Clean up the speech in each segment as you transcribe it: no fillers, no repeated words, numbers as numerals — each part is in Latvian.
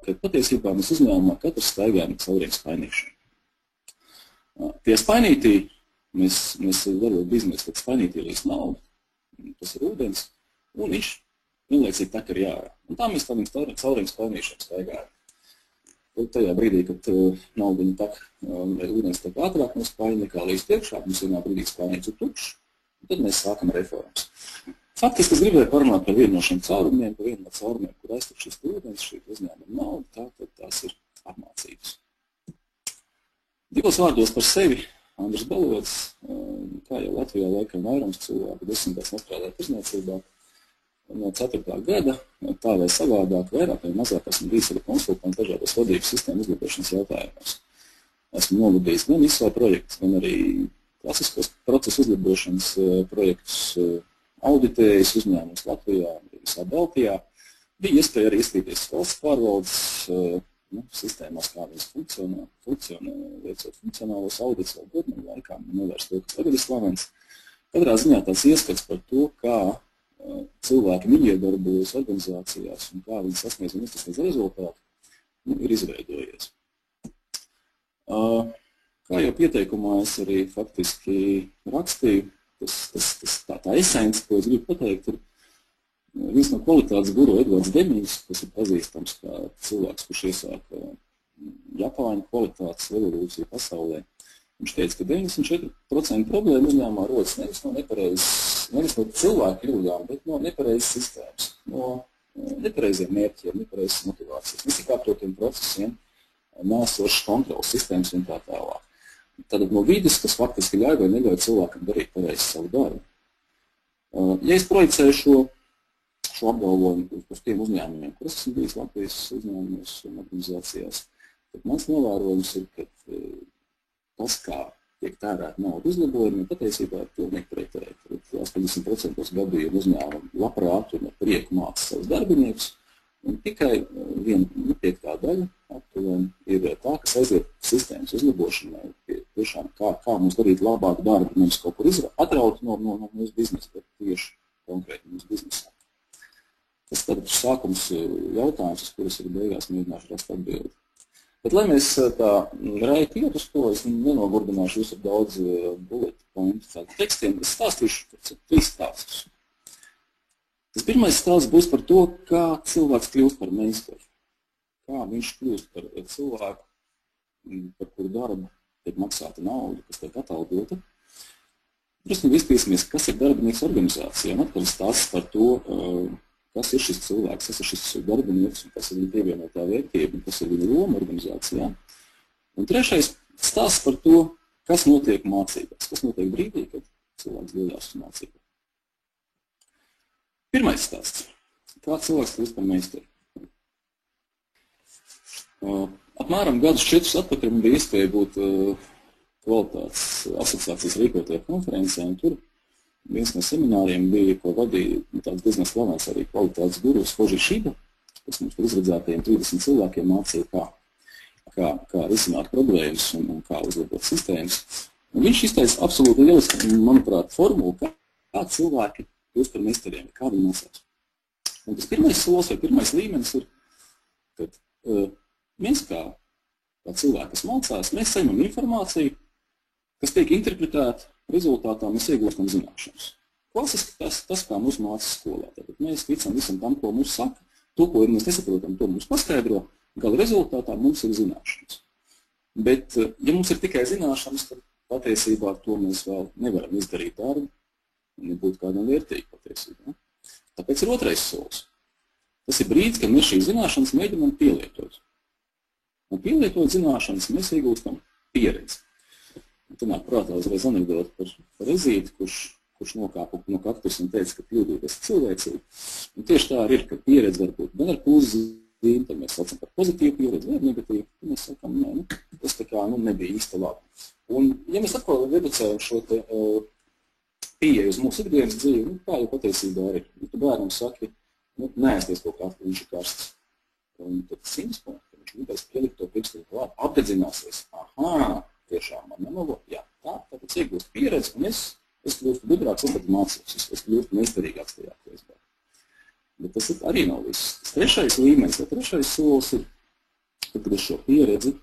Kad patiesībā mēs uzņēmumā katrs staigājam cauriem spainīšiem. Tie spainītī, mēs varot biznesu, kad spainītī līdz naudu, tas ir ūdens, un viņš vienlaicīgi tak arī ārā. Un tā mēs cauriem spainīšiem staigājam. Tajā brīdī, kad naudiņa tak, vai ūdens tak ātrāk no spainīkā līdz priekšā, mums vienā brīdī spainīts ir tukšs, un tad mēs sākam reformas. Faktiski es gribēju parunāt par vienu no šiem caurumiem, par vienu no caurumiem, kur aiztur šis ūdens, šī uzņēmuma nauda, tātad tās ir apmācības. Divos vārdos par sevi, Andris Balods, kā jau Latvijā laikam vairums cilvēku, 10 gadus nestrādā tirzniecībā, no 4. gada, tā vai savādāk, vairāk vai mazāk esmu bijis arī konsultants dažādos vadības sistēmu uzlabošanas jautājumos. Esmu novadījis gan ISO projektus, gan arī klasiskos procesu uzlabošanas projektus, auditējis uzņēmums Latvijā, visā Baltijā. Bija iespēja arī ieskatīties valsts pārvaldes sistēmās, kā viņas funkcionē, veicot funkcionālos audits vēl godam laikām, novērst to, kas tagad ir slavens. Katrā ziņā tāds ieskats par to, kā cilvēki iedarbojas organizācijās un kā viņi sasniedz un izsasniedz rezultātu, ir izveidojies. Kā jau pieteikumā es arī faktiski rakstīju, tā esence, ko es gribu pateikt, ir viens no kvalitātes guru Edvards Demijs, kas ir pazīstams kā cilvēks, kurš iesāka Japāņu kvalitātes revolūciju pasaulē. Viņš teica, ka 94% problēma uzņēmumā rodas nevis no cilvēku kļūdām, bet no nepareizes sistēmas, no nepareiziem mērķiem, nepareizes motivācijas, nesakārtotiem procesiem, neesošas kontrolas sistēmas un tā tālāk. Tātad no vides, kas faktiski ļauj vai neļauj cilvēkam darīt pareizi savu darbu. Ja es projicēju šo apgalvojumu uz tiem uzņēmumiem, kuras esmu bijis Latvijas uzņēmumos un organizācijās, tad mans novērojums ir, ka tas, kā tiek tērēta nauda uzlabojumi, patiesībā ir pilnīgi pretēji. 80% gadījumu uzņēmumu labprāt un ar prieku māca savus darbiniekus, un tikai 1/5 daļa aptuveni ir tā, kas aiziet sistēmas uzlabošanai, tiešām kā mums darīt labāku darbu, nevis kaut kur atraut no mūsu biznesa, bet tieši konkrēti mūsu biznesā. Tas tad ir sākums jautājums, uz kuras ir beigās mēģināšu rast atbildi. Bet, lai mēs tā raiti iet uz to, es nenogurdināšu jūs ar daudz bullet pointu tekstiem, es stāstīšu 3 stāstus. Tas pirmais stāsts būs par to, kā cilvēks kļūst par meistaru. Kā viņš kļūst par cilvēku, par kuru darbu tiek maksāta nauda, kas tiek atalgota. Drusku izskatīsimies, kas ir darbinieks organizācijā, un atkal stāsts par to, kas ir šis cilvēks, kas ir šis darbinieks, un kas ir viņa pievienotā vērtība, un kas ir viņa loma organizācijā. Un trešais stāsts par to, kas notiek mācībās, kas notiek brīdī, kad cilvēks dodas uz mācībām. Pirmais stāsts. Kā cilvēks kļūst par meistaru? Apmēram gadus 4 atpakaļ man bija iespēja būt kvalitātes asociācijas rīkotajā konferencē, un tur viens no semināriem bija, ko vadīja tāds diezgan slavens arī kvalitātes gurus Koji Shiba, kas mums par izredzētajiem 30 cilvēkiem mācīja, kā risināt problēmas un kā uzlabot sistēmas. Un viņš izteica absolūti lielisku, manuprāt, formulu, kā cilvēki kļūst par meistariem, kā viņi mācās. Un tas pirmais solis vai pirmais līmenis ir, kad mēs kā cilvēki, kas mācās, mēs saņemam informāciju, kas tiek interpretēta, rezultātā mēs iegūstam zināšanas. Klasiski tas kā mūs māca skolā. Tātad mēs ticam visam tam, ko mums saka, to, ko mēs nesaprotam, to mums paskaidro, gala rezultātā mums ir zināšanas. Bet, ja mums ir tikai zināšanas, tad patiesībā to mēs vēl nevaram izdarīt darbu, un nebūtu kādam vērtīgi patiesībā. Tāpēc ir otrais solis. Tas ir brīdis, kad mēs šīs zināšanas mēģinām pielietot. Un pielietot zināšanas mēs iegūstam pieredzi. Un tad nāk prātā uzreiz anekdota par Ezīti, kurš nokāpa no kaktus un teica, ka kļūdīties cilvēcīgi. Un tieši tā arī ir, ka pieredze var būt gan ar pluszīmi, tad mēs saucam par pozitīvu pieredzi, vai negatīvu, tad mēs sakam, nē, tas tā kā nebija īsti labi. Un, ja mēs atkal reducējam šo te pieeja uz mūsu ikdienas dzīvi, kā jau patiesībā ir. Tu bērnam saki, neēsties kaut kā, ka viņš ir karsts. Un tad 100 punkti, viņš gribēs pielikt to pirkstu klāt, apdedzināsies. Aha, tiešām man nemalo, jā, tāpēc iegūst pieredzi, un es Es kļūstu gudrāks, es mācos, es kļūstu neizturīgāks tajā ķēzbā. Bet tas arī nav viss. Tas trešais līmenis, vai trešais solis ir, kad es šo pieredzi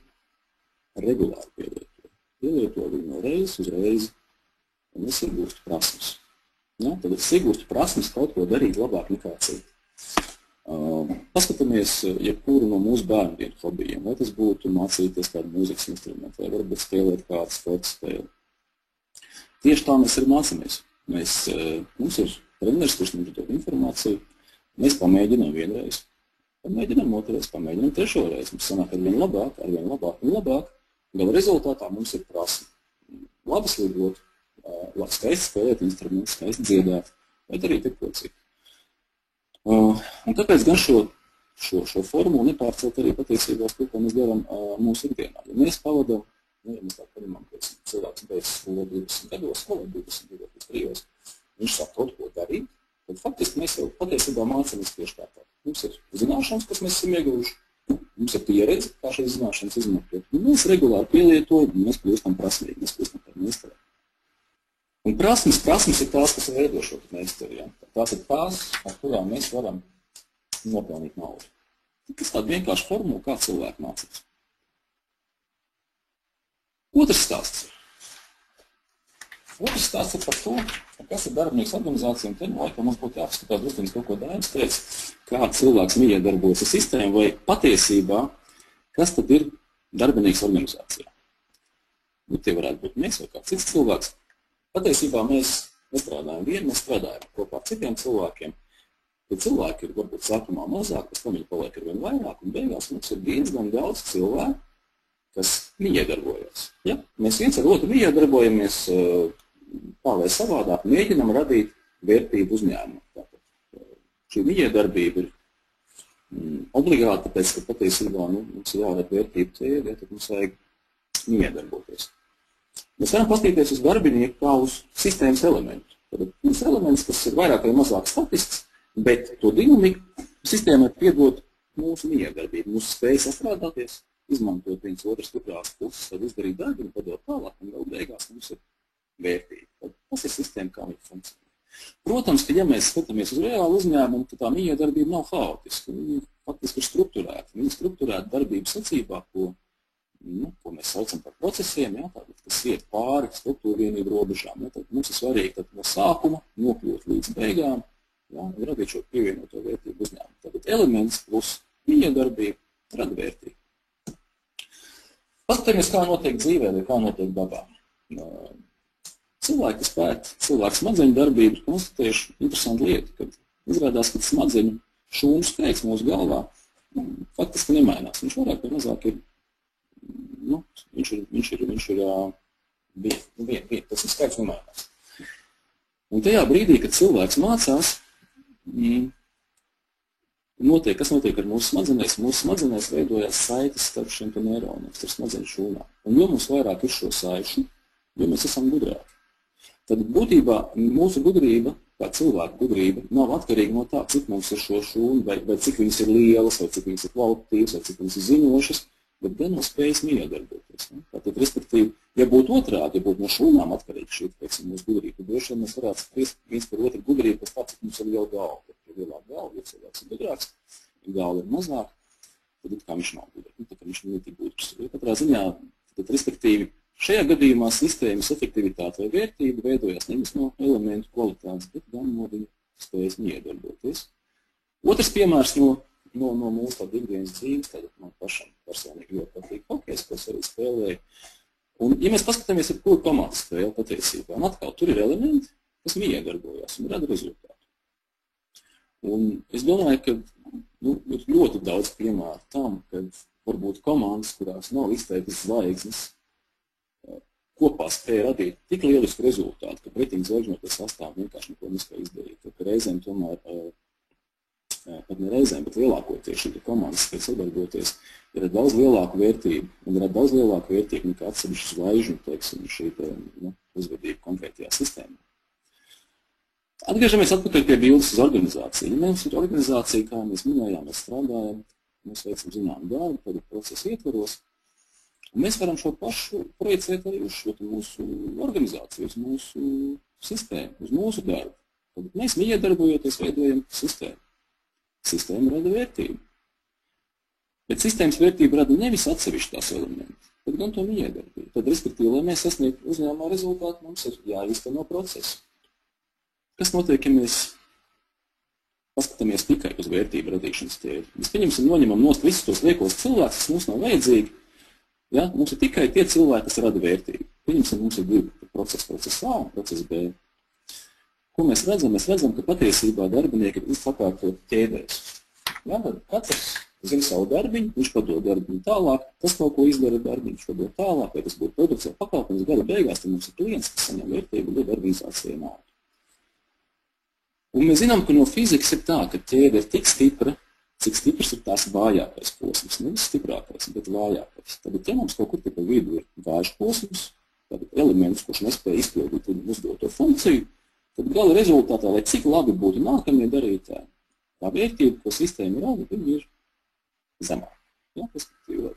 regulāri pielietoju. Pielietoju viņu no reizes uz reizi, un es iegūstu prasmes. Ja? Tad es iegūstu prasmes kaut ko darīt labāk nekā citu. Paskatāmies, jebkuru no mūsu bērnu hobijiem, vai tas būtu mācīties kādu mūzikas instrumentu, vai varbūt spēlēt kādu sporta spēli. Tieši tā mēs arī mācāmies. Mums ir treneris, kurš mums dod informāciju, mēs pamēģinām vienreiz, pamēģinām otrais, pamēģinām trešoreiz. Mums sanāk arvien labāk, arvien labāk un labāk. Gala rezultātā mums ir prasme. Labi slidot, skaisti spēlēt instrumentus, skaisti dziedāt, vai darīt ko citu. Un tāpēc gan šo formulu nepārcelt arī patiesībā uz to, ko mēs darām mūsu ikdienā. Ja mēs pavadām, ja mēs tā paņemam, ka cilvēks beidz skolu 20 gados, vai 20 gados trijos, viņš sāk kaut ko darīt, tad faktiski mēs jau patiesībā mācāmies tieši tāpat. Mums ir zināšanas, kas mēs esam ieguvuši, mums ir pieredze, kā šīs zināšanas izmantot. Mēs regulāri pielietojam, un mēs kļūstam prasmīgi, mēs kļūstam par meistariem. Un prasmes ir tās, kas veido šo meistaru. Ja? Tās ir tās, ar kurām mēs varam nopelnīt naudu. Tas tāda vienkārši formula, kā cilvēki mācās. Otrs stāsts. Otrs stāsts ir par to, kas ir darbinieks organizācija, un te laikam mums būtu jāpaskatās druskuļi kaut ko Dainis teica, kā cilvēks miedarbojas ar sistēmu, vai patiesībā, kas tad ir darbinieks organizācijā. Nu, tie varētu būt mēs vai kāds cits cilvēks. Patiesībā mēs nestrādājam vieni, mēs strādājam kopā ar citiem cilvēkiem. Tad cilvēki ir varbūt sākumā mazāk, pēc tam viņi paliek ar vien vairāk, un beigās mums ir diezgan daudz cilvēku, kas miedarbojas. Ja? Mēs viens ar otru miedarbojamies tā vai savādāk, mēģinam radīt vērtību uzņēmumu. Tātad šī miedarbība ir obligāta, tāpēc, ka patiesībā mums ir jārada vērtība ķēdē, tad mums vajag miedarboties. Mēs varam paskatīties uz darbinieku kā uz sistēmas elementu. Tad tas elements, kas ir vairāk vai mazāk statisks, bet to dinamiku sistēmai piedod mūsu miedarbību, mūsu spēja sastrādāties, izmantot viens otras stiprās puses, tad izdarīt darbu un padot tālāk, un vēl beigās mums ir vērtība. Tas ir sistēma, kā viņa funkcionē. Protams, ka ja mēs skatāmies uz reālu uzņēmumu, tad tā miedarbība nav haotiska. Viņa faktiski ir strukturēta. Viņa ir strukturēta darbības secībā, ko mēs saucam par procesiem, ja, tātad, kas iet pāri struktūra vienību robežām. Ja, tad mums ir svarīgi no sākuma nokļūt līdz beigām, ja, un radīt šo pievienoto vērtību uzņēmumu. Tātad elements plus miedarbība rada vērtību. Paskatāmies, kā notiek dzīvē vai kā notiek dabā. Cilvēki spēti, cilvēku smadzeņu darbību konstatējuši interesantu lietu, kad izrādās, ka smadzeņu šūnu skaits mūsu galvā faktiski nemainās. Viņš vairāk vai mazāk ir viņš ir tas ir skaits nemainās. Un tajā brīdī, kad cilvēks mācās, kas notiek ar mūsu smadzenēs veidojās saites starp šiem neironiem, starp smadzeņu šūnām. Un jo mums vairāk ir šo saišu, jo mēs esam gudrāki. Tad būtībā mūsu gudrība, kā cilvēka gudrība, nav atkarīga no tā, cik mums ir šo šūnu, vai cik viņas ir lielas, vai cik viņas ir kvalitatīvas, vai cik viņas ir ziņošas, bet gan no spējas miedarboties. Tātad, respektīvi, ja būtu otrādi, ja būtu no šūnām atkarīgi šī, teiksim, mūsu gudrība, tad droši vien mēs varētu spriest viens par otru gudrību, pēc tā, cik mums ir liela galva. Ja lielā galva, ja cilvēks ir gudrāks, ja galva ir mazāk, tad kā viņš nav gudrīgs, tā kā viņš nav tik gudrs. Ja katrā ziņā, tad, respektīvi, šajā gadījumā sistēmas efektivitāte vai vērtība veidojās nevis no elementu kvalitātes, bet gan no viņa spējas miedarboties. Otrs piemērs no mūsu ikdienas dzīves, tad man pašam personīgi ļoti patīk hokejs, ko es arī spēlēju. Un, ja mēs paskatāmies, ar kuru komandas spēli patiesībā, un atkal tur ir elementi, kas miedarbojās un rada rezultātu. Un es domāju, ka ir ļoti daudz piemēru tam, kad varbūt komandas, kurās nav izteiktas zvaigznes, kopā spēja radīt tik lielisku rezultātu, ka pretīm zvaigžņoties sastāv vienkārši neko nespēja izdarīt. Ka reizēm tomēr pat ne reizēm, bet lielākoties šī komandas spēj sadarboties, ir daudz lielāku vērtību, un ir daudz lielāku vērtību nekā atsevišķu zvaigžņu, teiksim, šī uzvedība konkrētajā sistēmā. Atgriežamies atpakaļ pie bildes uz organizāciju. Ja mums ir organizācija, kā mēs minējām, mēs strādājam, mēs veicam zināmu darbu, tādu procesu ietvaros, un mēs varam šo pašu projicēt arī uz šo mūsu organizāciju, uz mūsu sistēmu, uz mūsu darbu, tad mēs iedarbojoties veidojam sistēmu. Sistēma rada vērtību. Bet sistēmas vērtība rada nevis atsevišķi tās elementi, bet gan to iedarbību. Tad, respektīvi, lai mēs sasniegtu uzņēmumā rezultātu, mums ir jāīsteno procesu. Kas notiek, ja mēs paskatāmies tikai uz vērtību radīšanas ķēdi? Mēs pieņemsim, noņemam nost visus tos liekos cilvēkus, kas mums nav vajadzīgi. Ja? Mums ir tikai tie cilvēki, kas rada vērtību. Pieņemsim, mums ir divi procesi, process A un process B. Ko mēs redzam? Mēs redzam, ka patiesībā darbinieki ir sakārtot ķēdēs. Ja? Tad katrs zina savu darbiņu, viņš padod darbiņu tālāk, tas kaut ko izdara darbiņu, viņš padod tālāk, vai tas būtu produkts vai pakalpojums, gada beigās, tad mums ir klients, kas saņem vērtību, dod organizācijai naudu. Un mēs zinām, ka no fizikas ir tā, ka ķēde ir tik stipra, cik stiprs ir tās vājākais posms, nevis stiprākais, bet vājākais. Tad, ja mums kaut kur pa vidu ir vājš posms, tad elements, kurš nespēja izpildīt uzdoto funkciju, tad gala rezultātā, lai cik labi būtu nākamie darītāji, tā vērtība, ko sistēma rada, tad ir zemāk. Ja?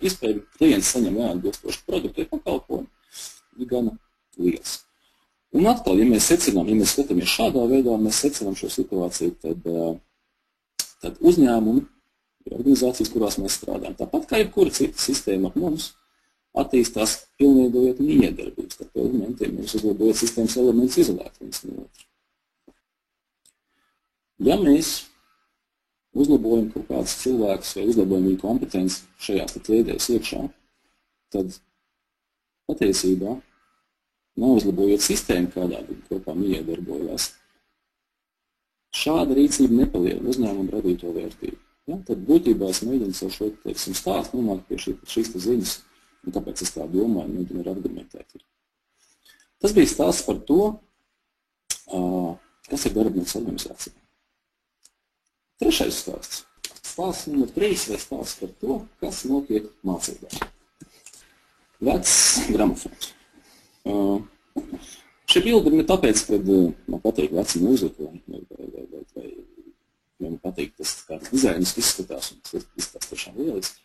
Iespēja klients saņem neatbilstošu produktu vai pakalpojumu, ir gana liels. Un atkal, ja mēs secinām, ja mēs skatāmies šādā veidā, mēs secinām šo situāciju, tad uzņēmumi, organizācijas, kurās mēs strādājam, tāpat kā jebkura cita sistēma ap mums, attīstās pilnveidojot miedarbības. Tad elementiem mēs uzlabojot sistēmas elementus izolēt viens no otru. Ja mēs uzlabojam kaut kādus cilvēkus vai uzlabojam viņu kompetenci šajās ķēdēs iekšā, tad patiesībā neuzlabojot sistēmu, kādā viņi kopā iedarbojās, šāda rīcība nepalielina uzņēmumu radīto vērtību. Ja? Tad būtībā es mēģinu savu šo, teiksim, stāstu nonākt pie šīs ziņas, un kāpēc es tā domāju, mēģinu ar argumentēt. Tas bija stāsts par to, kas ir darbinieks organizācija. Trešais stāsts. Stāsts numur 3 vai stāsts par to, kas notiek mācībās. Vecs gramofons. Šie bildi ir ne tāpēc, ka man patīk veci mūzika vai man patīk tas, kā dizains izskatās, un tas izskatās tiešām lieliski.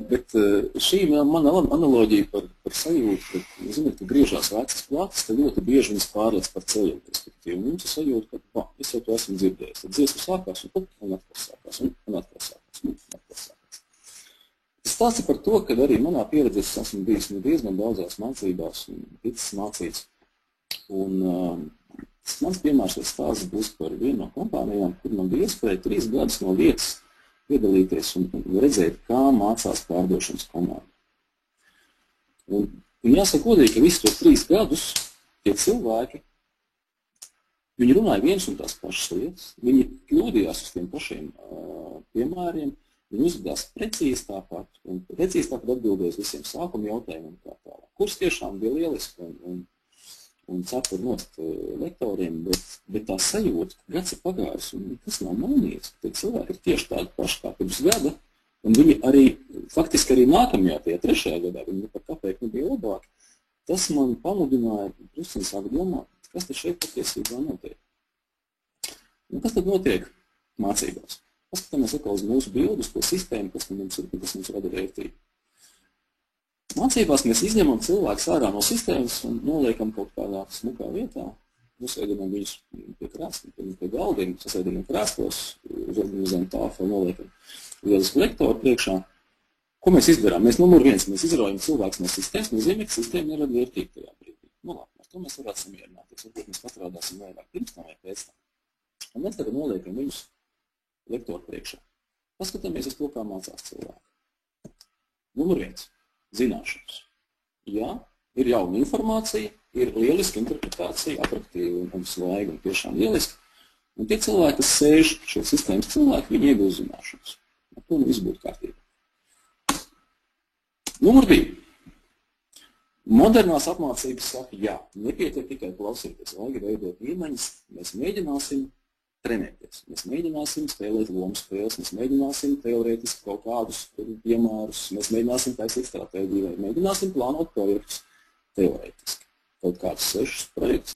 Bet šī mana analoģija par sajūtu, ka, zināt, ka griežās vecas plātas, tad ļoti bieži viņas pārlec par ceļu perspektīvu. Un jums ir sajūta, ka, es jau to esmu dzirdējis. Tad dziesma sākās, un atkal sākās, un atkal sākās. Tas stāsts ir par to, ka arī manā pieredzē es esmu bijis diezgan daudzās mācībās un ticis mācīts. Un mans piemērs vai stāsts būs par vienu no kompānijām, kur man bija iespēja 3 gadus no vietas piedalīties un redzēt, kā mācās pārdošanas komanda. Un jāsaka godīgi, ka visus tos 3 gadus tie cilvēki, viņi runāja viens un tās pašas lietas, viņi kļūdījās uz tiem pašiem piemēriem, viņi uzvedās precīzi tāpat, un precīzi tāpat atbildēs visiem sākuma jautājumiem kā tālāk. Kurs tiešām bija lieliski un cepur nost lektoriem, bet tā sajūta, ka gads ir pagājis un tas nav mainījies. Tie cilvēki ir tieši tādi paši kā pirms gada, un viņi arī, faktiski arī nākamajā, tajā 3. gadā, viņi par kāpēk nebija labāki. Tas man pamudināja, drusciņi sāk domāt, kas tad šeit patiesībā notiek. Un kas tad notiek mācībās? Paskatāmies atkal uz mūsu bildes, ko sistēmu, kas mums rada vērtību. Mācībās mēs izņemam cilvēkus ārā no sistēmas un noliekam kaut kādā smukā vietā. Nosēdinām viņus pie galdiem, sasēdinām krēslos, uzorganizējam tāfu un noliekam lielisku lektoru priekšā. Ko mēs izdarām? Mēs numur 1, mēs izraujam cilvēkus no sistēmas, nozīmē, ka sistēma nerada vērtību tajā brīdī. Nu labi, ar to mēs varētu samierināties, varbūt mēs pastrādāsim vairāk pirms tam vai pēc tam. Un mēs tagad noliekam viņus lektoru priekšā. Paskatāmies uz to, kā mācās cilvēki. Numur 1. Zināšanas. Jā, ir jauna informācija, ir lieliska interpretācija, atraktīva un svaiga un tiešām lieliska. Un tie cilvēki, kas sēž šo sistēmas cilvēki, viņi iegūst zināšanas. Ar to viss būtu kārtībā. Numur 2. Modernās apmācības saka, jā, nepietiek tikai klausīties, vajag veidot iemaņas, mēs mēģināsim trenēties. Mēs mēģināsim spēlēt lomu spēles, mēs mēģināsim teorētiski kaut kādus piemērus, mēs mēģināsim taisīt stratēģiju, mēģināsim plānot projektus teorētiski. Kaut kādus 6 projektus